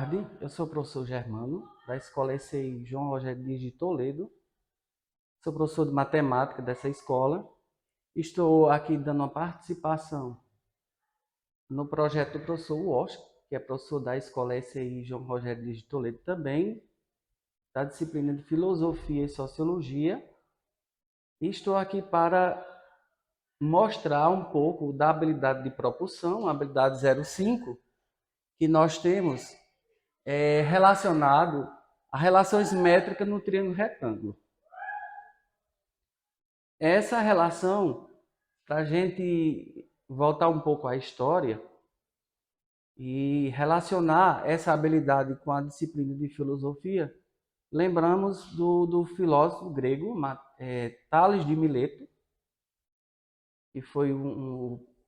tarde, eu sou o professor Germano, da Escola ECI João Rogério Dias de Toledo. Sou professor de matemática dessa escola. Estou aqui dando uma participação no projeto do professor Washington, que é professor da Escola ECI João Rogério Dias de Toledo também, da disciplina de Filosofia e Sociologia. E estou aqui para mostrar um pouco da habilidade de propulsão, a habilidade 05, que nós temos relacionado a relações métricas no triângulo retângulo. Essa relação, para a gente voltar um pouco à história e relacionar essa habilidade com a disciplina de filosofia, lembramos do filósofo grego Tales de Mileto, que foi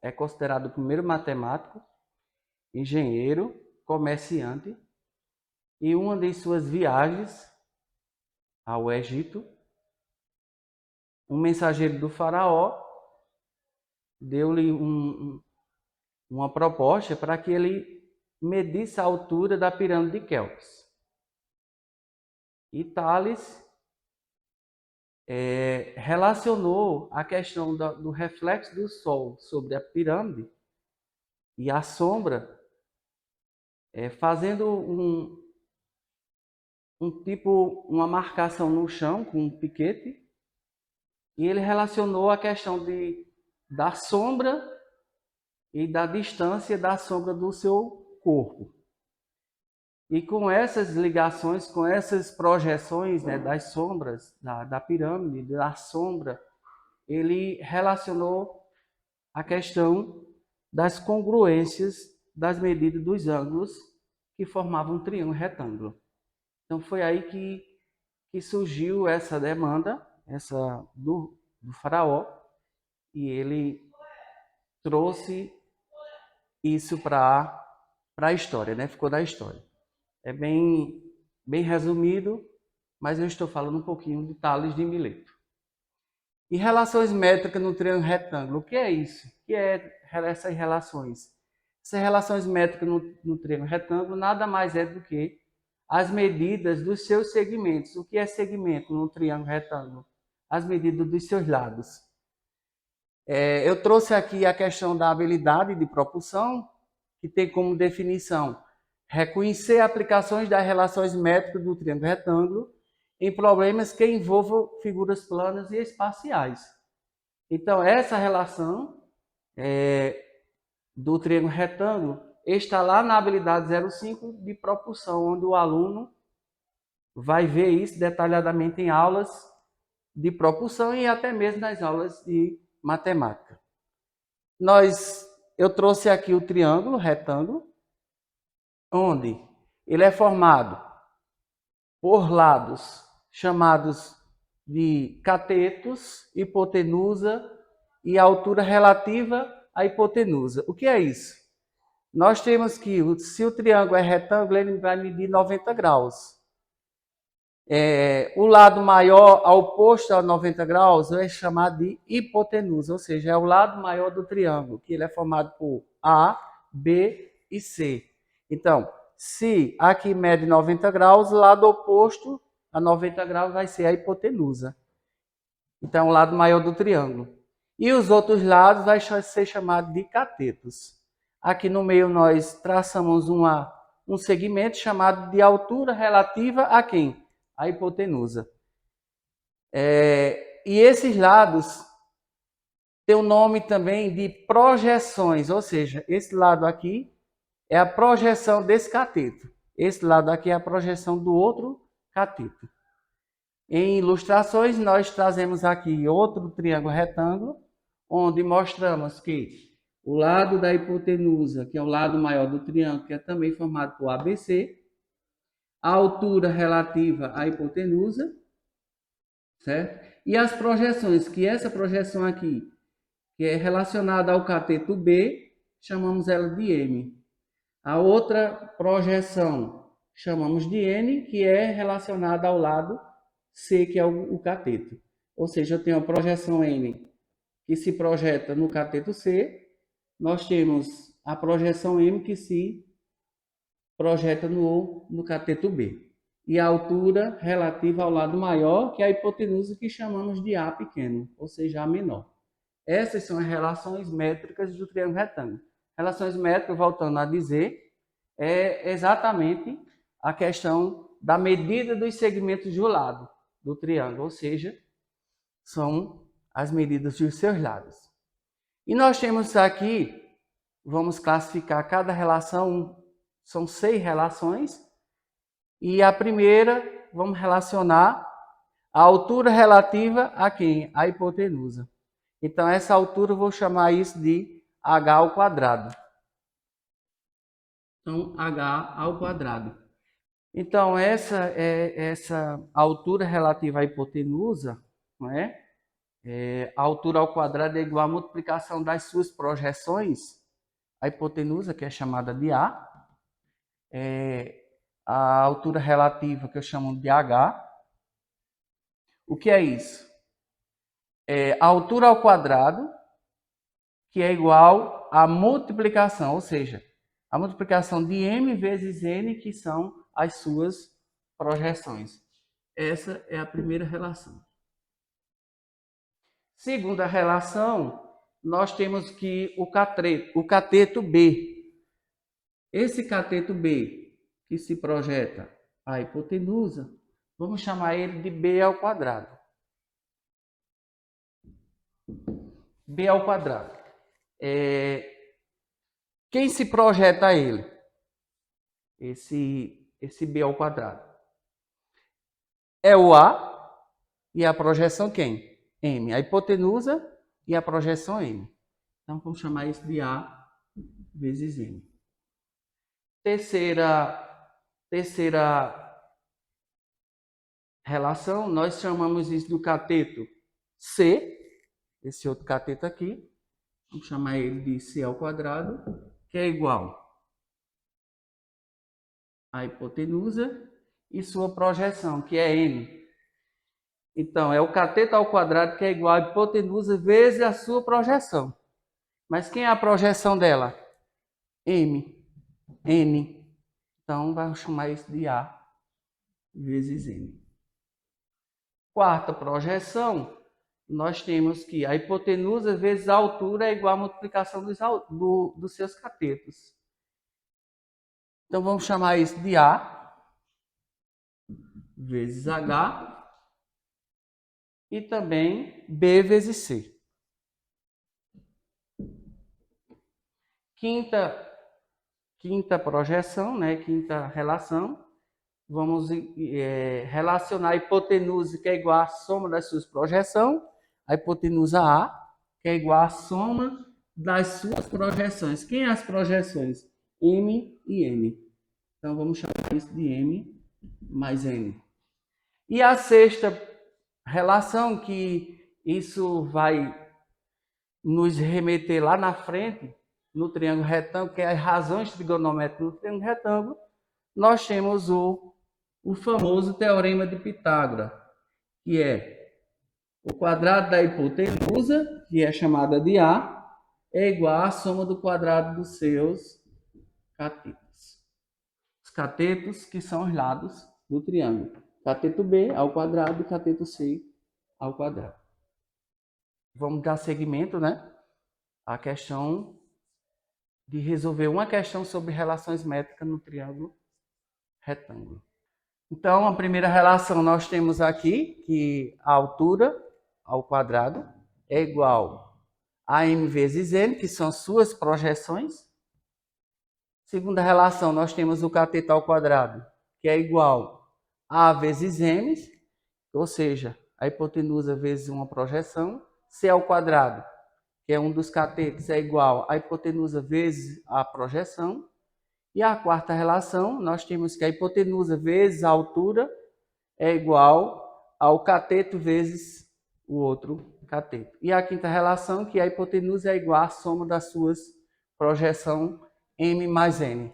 é considerado o primeiro matemático, engenheiro, comerciante, e uma de suas viagens ao Egito, um mensageiro do faraó deu-lhe uma proposta para que ele medisse a altura da pirâmide de Quéops. E Tales relacionou a questão do reflexo do Sol sobre a pirâmide e a sombra, fazendo uma marcação no chão com um piquete, e ele relacionou a questão da sombra e da distância da sombra do seu corpo. E com essas ligações, com essas projeções, né, das sombras, da pirâmide, da sombra, ele relacionou a questão das congruências das medidas dos ângulos que formavam um triângulo retângulo. Então foi aí que surgiu essa demanda, do faraó, e ele trouxe isso para a história, né? Ficou da história. É bem resumido, mas eu estou falando um pouquinho de Tales de Mileto. E relações métricas no triângulo retângulo, o que é isso? O que é essas relações? Essas relações métricas no triângulo retângulo nada mais é do que as medidas dos seus segmentos. O que é segmento no triângulo retângulo? As medidas dos seus lados. Eu trouxe aqui a questão da habilidade de propulsão, que tem como definição reconhecer aplicações das relações métricas do triângulo retângulo em problemas que envolvam figuras planas e espaciais. Então, essa relação do triângulo retângulo está lá na habilidade 05 de propulsão, onde o aluno vai ver isso detalhadamente em aulas de propulsão e até mesmo nas aulas de matemática. Eu trouxe aqui o triângulo retângulo, onde ele é formado por lados chamados de catetos, hipotenusa e altura relativa à hipotenusa. O que é isso? Nós temos que, se o triângulo é retângulo, ele vai medir 90 graus. O lado maior, oposto a 90 graus, é chamado de hipotenusa, ou seja, é o lado maior do triângulo, que ele é formado por A, B e C. Então, se aqui mede 90 graus, o lado oposto a 90 graus vai ser a hipotenusa. Então, o lado maior do triângulo. E os outros lados vai ser chamado de catetos. Aqui no meio nós traçamos um segmento chamado de altura relativa a quem? A hipotenusa. E esses lados têm o nome também de projeções, ou seja, esse lado aqui é a projeção desse cateto. Esse lado aqui é a projeção do outro cateto. Em ilustrações, nós trazemos aqui outro triângulo retângulo, onde mostramos que o lado da hipotenusa, que é o lado maior do triângulo, que é também formado por ABC, a altura relativa à hipotenusa, certo? E as projeções, que essa projeção aqui, que é relacionada ao cateto B, chamamos ela de M. A outra projeção chamamos de N, que é relacionada ao lado C, que é o cateto. Ou seja, eu tenho a projeção N, que se projeta no cateto C, nós temos a projeção M, que se projeta no cateto B. E a altura relativa ao lado maior, que é a hipotenusa, que chamamos de A pequeno, ou seja, A menor. Essas são as relações métricas do triângulo retângulo. Relações métricas, voltando a dizer, é exatamente a questão da medida dos segmentos do lado do triângulo, ou seja, são as medidas dos seus lados. E nós temos aqui, vamos classificar cada relação, são 6 relações, e a primeira, vamos relacionar a altura relativa a quem? A hipotenusa. Então, essa altura eu vou chamar isso de h ao quadrado. Então, h ao quadrado. Então, essa altura relativa à hipotenusa, não é? A altura ao quadrado é igual à multiplicação das suas projeções, a hipotenusa, que é chamada de A, a altura relativa, que eu chamo de H. O que é isso? A altura ao quadrado, que é igual à multiplicação, ou seja, a multiplicação de m vezes n, que são as suas projeções. Essa é a primeira relação. Segunda relação, nós temos que o cateto B. Esse cateto B, que se projeta a hipotenusa, vamos chamar ele de B ao quadrado. B ao quadrado. Quem se projeta a ele? Esse B ao quadrado. É o A e a projeção quem? M. A hipotenusa e a projeção M. Então, vamos chamar isso de A vezes M. Terceira relação, nós chamamos isso do cateto C, esse outro cateto aqui, vamos chamar ele de C ao quadrado, que é igual à hipotenusa e sua projeção, que é M. Então, é o cateto ao quadrado que é igual à hipotenusa vezes a sua projeção. Mas quem é a projeção dela? M. N. Então, vamos chamar isso de A vezes N. Quarta projeção, nós temos que a hipotenusa vezes a altura é igual à multiplicação dos seus catetos. Então, vamos chamar isso de A vezes H e também B vezes C. Quinta projeção, né? Quinta relação, vamos relacionar a hipotenusa, que é igual à soma das suas projeções, a hipotenusa A, que é igual à soma das suas projeções. Quem é as projeções? M e N. Então, vamos chamar isso de M mais N. E a sexta relação, que isso vai nos remeter lá na frente, no triângulo retângulo, que é as razões trigonométricas no triângulo retângulo, nós temos o famoso teorema de Pitágoras, que é o quadrado da hipotenusa, que é chamada de A, é igual à soma do quadrado dos seus catetos. Os catetos, que são os lados do triângulo. Cateto B ao quadrado e cateto C ao quadrado. Vamos dar seguimento, né? A questão de resolver uma questão sobre relações métricas no triângulo retângulo. Então, a primeira relação nós temos aqui que a altura ao quadrado é igual a m vezes n, que são suas projeções. Segunda relação, nós temos o cateto ao quadrado, que é igual a vezes m, ou seja, a hipotenusa vezes uma projeção. C ao quadrado, que é um dos catetos, é igual a hipotenusa vezes a projeção. E a quarta relação, nós temos que a hipotenusa vezes a altura é igual ao cateto vezes o outro cateto. E a quinta relação, que a hipotenusa é igual à soma das suas projeções m mais n.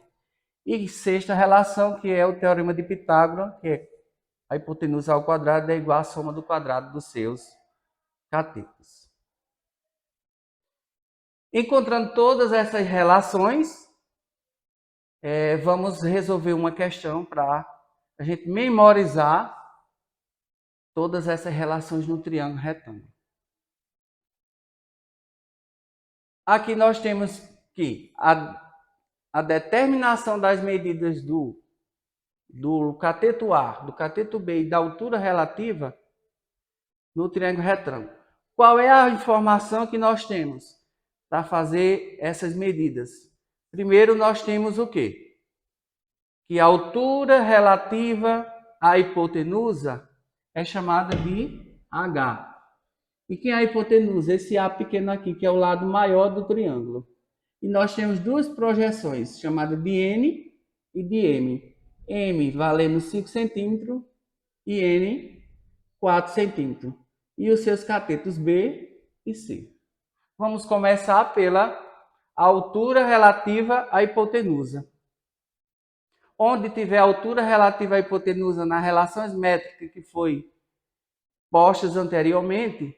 E sexta relação, que é o teorema de Pitágoras, que é a hipotenusa ao quadrado é igual à soma do quadrado dos seus catetos. Encontrando todas essas relações, vamos resolver uma questão para a gente memorizar todas essas relações no triângulo retângulo. Aqui nós temos que a determinação das medidas do cateto A, do cateto B e da altura relativa no triângulo retângulo. Qual é a informação que nós temos para fazer essas medidas? Primeiro, nós temos o quê? Que a altura relativa à hipotenusa é chamada de H. E quem é a hipotenusa? Esse A pequeno aqui, que é o lado maior do triângulo. E nós temos duas projeções, chamadas de N e de M. M valendo 5 centímetros e N 4 centímetros. E os seus catetos B e C. Vamos começar pela altura relativa à hipotenusa. Onde tiver altura relativa à hipotenusa nas relações métricas que foi postas anteriormente,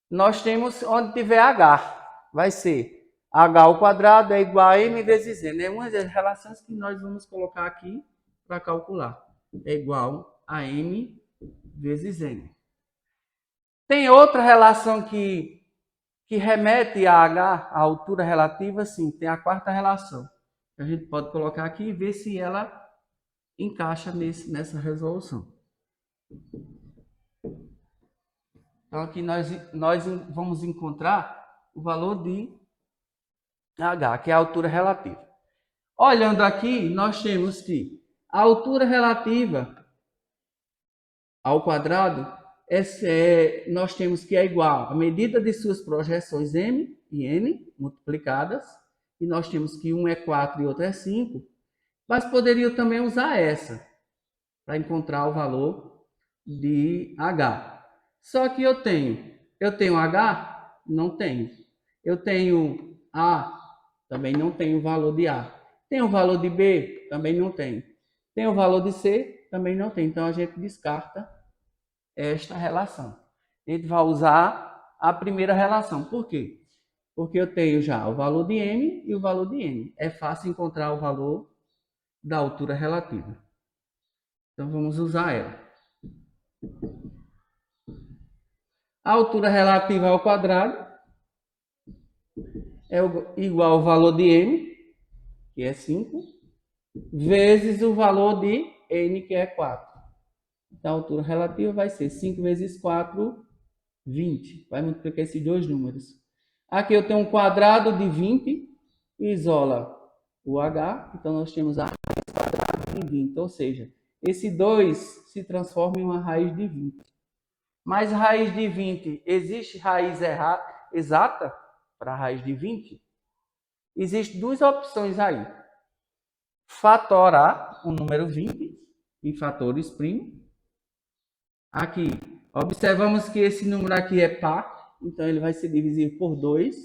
nós temos onde tiver H. Vai ser H ao quadrado é igual a M vezes N. É uma das relações que nós vamos colocar aqui para calcular. É igual a M vezes N. Tem outra relação que remete a H, a altura relativa, sim, tem a quarta relação. A gente pode colocar aqui e ver se ela encaixa nessa resolução. Então, aqui nós vamos encontrar o valor de H, que é a altura relativa. Olhando aqui, nós temos que a altura relativa ao quadrado nós temos que é igual a medida de suas projeções M e N multiplicadas, e nós temos que um é 4 e outro é 5, mas poderia também usar essa para encontrar o valor de H. Só que eu tenho H? Não tenho. Eu tenho A? Também não tenho o valor de A. Tem o valor de B? Também não tem. Tem o valor de C? Também não tem. Então a gente descarta esta relação. A gente vai usar a primeira relação. Por quê? Porque eu tenho já o valor de M e o valor de N. É fácil encontrar o valor da altura relativa. Então vamos usar ela. A altura relativa ao quadrado é igual ao valor de M, que é 5, vezes o valor de N, que é 4. Então a altura relativa vai ser 5 vezes 4, 20. Vai multiplicar esses dois números. Aqui eu tenho um quadrado de 20, isola o H, então nós temos a raiz quadrada de 20, ou seja, esse 2 se transforma em uma raiz de 20. Mas raiz de 20, existe raiz exata para a raiz de 20? Existem duas opções aí. Fator A, o número 20, e fatores primo. Aqui, observamos que esse número aqui é par, então ele vai ser divisível por 2,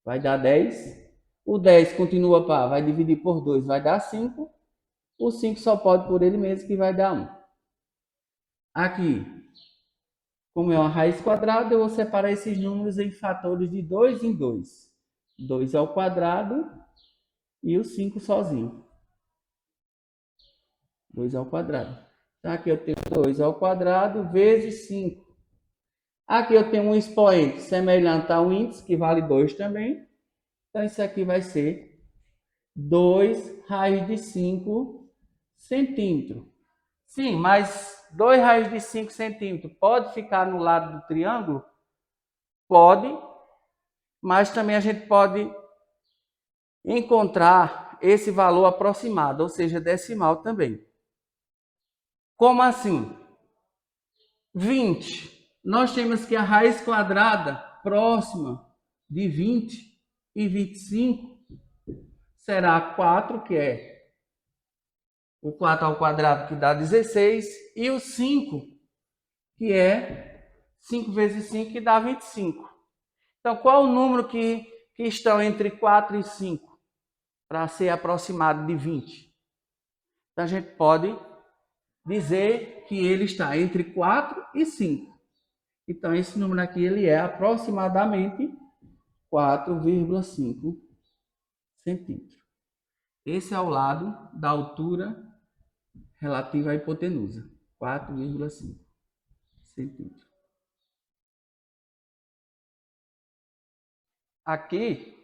vai dar 10. O 10 continua par, vai dividir por 2, vai dar 5. O 5 só pode por ele mesmo, que vai dar 1. Aqui, como é uma raiz quadrada, eu vou separar esses números em fatores de 2 em 2. 2 ao quadrado e o 5 sozinho. 2 ao quadrado. Então, aqui eu tenho 2 ao quadrado vezes 5. Aqui eu tenho um expoente semelhante ao índice, que vale 2 também. Então, isso aqui vai ser 2 raiz de 5 centímetros. Sim, mas 2 raiz de 5 centímetros pode ficar no lado do triângulo? Pode, mas também a gente pode encontrar esse valor aproximado, ou seja, decimal também. Como assim? 20. Nós temos que a raiz quadrada próxima de 20 e 25 será 4, que é o 4 ao quadrado, que dá 16, e o 5, que é 5 vezes 5, que dá 25. Então, qual o número que estão entre 4 e 5 para ser aproximado de 20? Então, a gente pode dizer que ele está entre 4 e 5. Então, esse número aqui ele é aproximadamente 4,5 centímetros. Esse é o lado da altura relativa à hipotenusa, 4,5 centímetros. Aqui,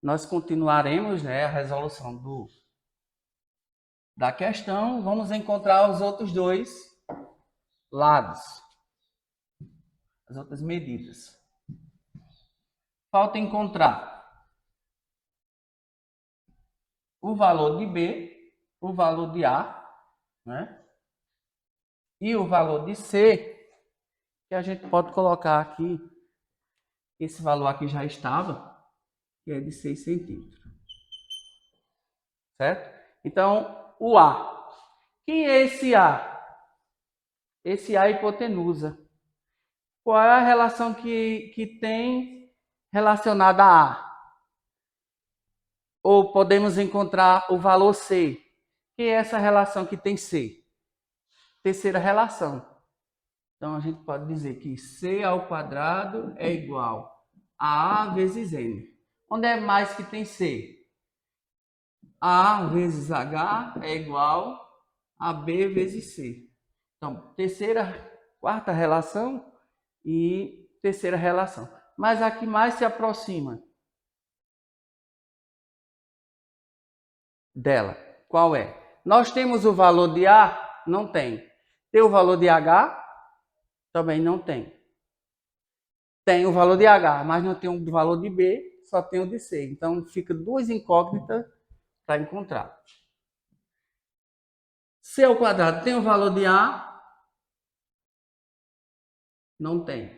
nós continuaremos, né, a resolução da questão. Vamos encontrar os outros dois lados, as outras medidas. Falta encontrar o valor de B, o valor de A, né? E o valor de C, que a gente pode colocar aqui, esse valor aqui já estava, que é de 6 centímetros. Certo? Então, o A. Quem é esse A? Esse A é hipotenusa. Qual é a relação que tem relacionada a A? Ou podemos encontrar o valor C. Que é essa relação que tem C? Terceira relação. Então, a gente pode dizer que C ao quadrado é igual a A vezes N. Onde é mais que tem C? A vezes H é igual a B vezes C. Então, quarta relação e terceira relação. Mas a que mais se aproxima dela, qual é? Nós temos o valor de A? Não tem. Tem o valor de H? Também não tem. Tem o valor de H, mas não tem o valor de B, só tem o de C. Então, fica duas incógnitas para encontrar. C ao quadrado tem o valor de A? Não tem.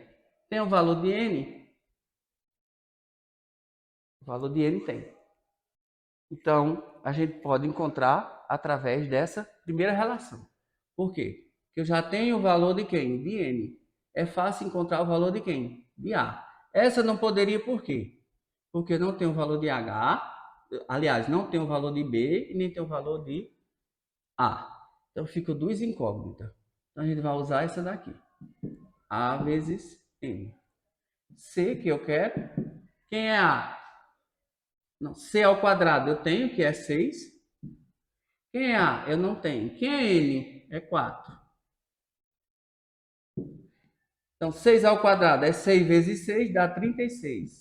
Tem o valor de N? O valor de N tem. Então, a gente pode encontrar através dessa primeira relação. Por quê? Porque eu já tenho o valor de quem? De N. É fácil encontrar o valor de quem? De A. Essa não poderia por quê? Porque não tem o valor de H, aliás, não tem o valor de B e nem tem o valor de A. Então, fica duas incógnitas. Então, a gente vai usar essa daqui. A vezes N. C, que eu quero. Quem é A? Não, C ao quadrado eu tenho, que é 6. Quem é A? Eu não tenho. Quem é N? É 4. Então, 6 ao quadrado é 6 vezes 6, dá 36.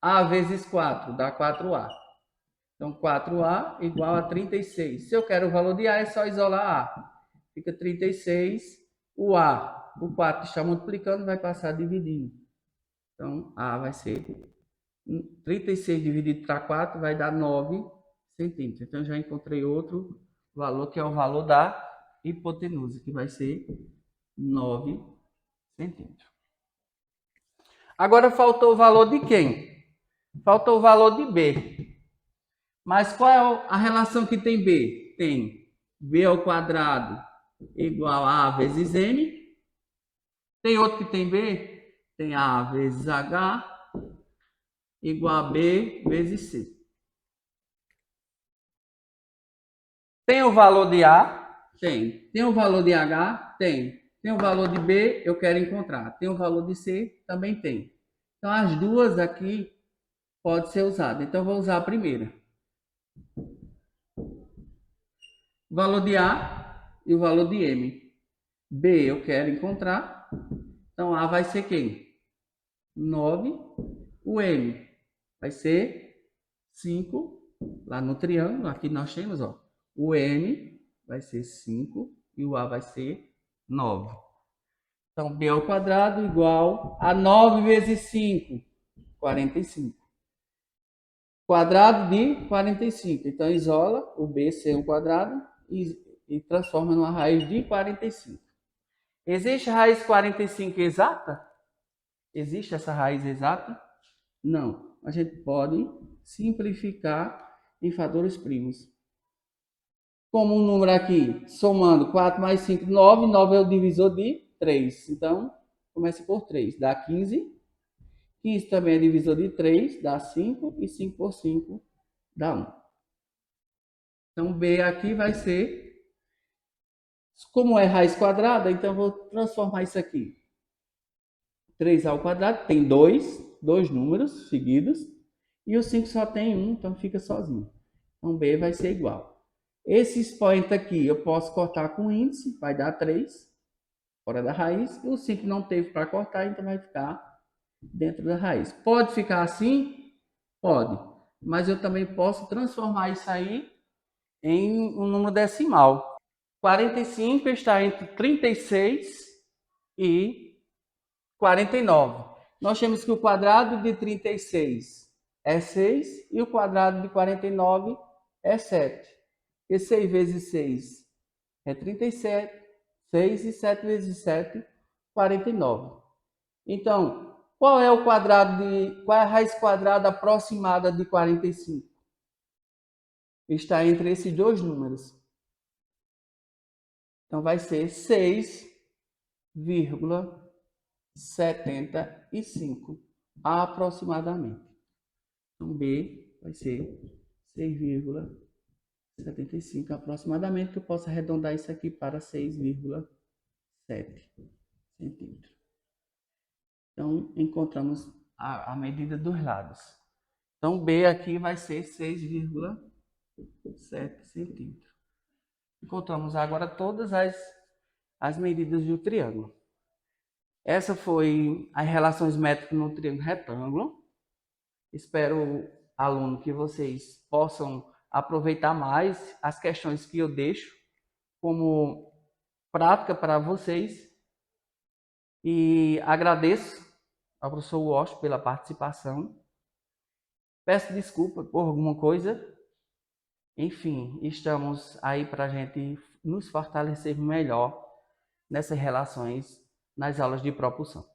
A vezes 4 dá 4A. Então, 4A igual a 36. Se eu quero o valor de A, é só isolar A. Fica 36. O A, o 4 está multiplicando, vai passar dividindo. Então, A vai ser 36 dividido para 4 vai dar 9 centímetros. Então, já encontrei outro valor, que é o valor da hipotenusa, que vai ser 9 centímetros. Agora, faltou o valor de quem? Faltou o valor de B. Mas qual é a relação que tem B? Tem B ao quadrado igual a vezes M. Tem outro que tem B? Tem A vezes H igual a B vezes C. Tem o valor de A? Tem. Tem o valor de H? Tem. Tem o valor de B? Eu quero encontrar. Tem o valor de C? Também tem. Então, as duas aqui podem ser usadas. Então, eu vou usar a primeira. O valor de A e o valor de M. B eu quero encontrar. Então, A vai ser quem? 9. O M vai ser 5. Lá no triângulo, aqui nós temos, ó. O M vai ser 5 e o A vai ser 9. Então, B ao quadrado igual a 9 vezes 5, 45. Quadrado de 45. Então, isola o BC ao quadrado e transforma numa raiz de 45. Existe a raiz 45 exata? Existe essa raiz exata? Não. A gente pode simplificar em fatores primos. Como um número aqui, somando 4 mais 5, 9. 9 é o divisor de 3. Então, comece por 3. Dá 15. 15 também é divisor de 3. Dá 5. E 5 por 5 dá 1. Então, B aqui vai ser... Como é raiz quadrada, então eu vou transformar isso aqui. 3 ao quadrado tem dois números seguidos. E o 5 só tem 1, então fica sozinho. Então B vai ser igual. Esse expoente aqui eu posso cortar com índice, vai dar 3, fora da raiz. E o 5 não teve para cortar, então vai ficar dentro da raiz. Pode ficar assim? Pode. Mas eu também posso transformar isso aí em um número decimal. 45 está entre 36 e 49. Nós temos que o quadrado de 36 é 6 e o quadrado de 49 é 7. E 6 vezes 6 é 37. 6 e 7 vezes 7, 49. Então, qual é a raiz quadrada aproximada de 45? Está entre esses dois números. Então vai ser 6,75 aproximadamente. Então B vai ser 6,75 aproximadamente, que eu posso arredondar isso aqui para 6,7 centímetros. Então encontramos a medida dos lados. Então B aqui vai ser 6,7 centímetros. Encontramos agora todas as medidas do triângulo. Essa foi as relações métricas no triângulo retângulo. Espero, aluno, que vocês possam aproveitar mais as questões que eu deixo como prática para vocês. E agradeço ao professor Walsh pela participação. Peço desculpa por alguma coisa. Enfim, estamos aí para a gente nos fortalecer melhor nessas relações nas aulas de propulsão.